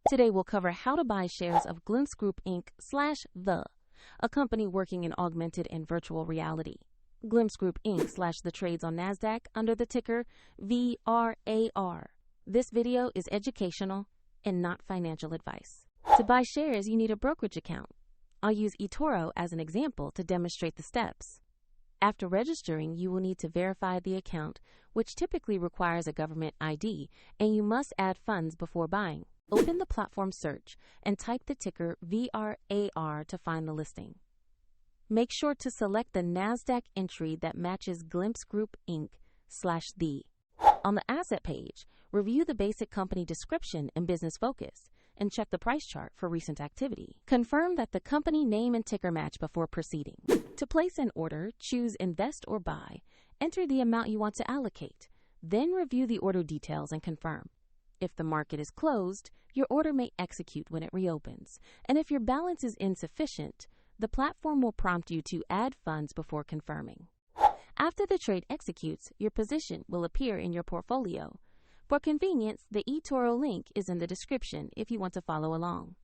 Today we'll cover how to buy shares of Glimpse Group Inc. /the, a company working in augmented and virtual reality. Glimpse Group Inc. /the trades on NASDAQ under the ticker VRAR. This video is educational and not financial advice. To buy shares, you need a brokerage account. I'll use eToro as an example to demonstrate the steps. After registering, you will need to verify the account, which typically requires a government ID, and you must add funds before buying. Open the platform search and type the ticker VRAR to find the listing. Make sure to select the NASDAQ entry that matches Glimpse Group Inc. /the. On the asset page, review the basic company description and business focus, and check the price chart for recent activity. Confirm that the company name and ticker match before proceeding. To place an order, choose Invest or Buy. Enter the amount you want to allocate. Then review the order details and confirm. If the market is closed, your order may execute when it reopens. And if your balance is insufficient, the platform will prompt you to add funds before confirming. After the trade executes, your position will appear in your portfolio. For convenience, the eToro link is in the description if you want to follow along.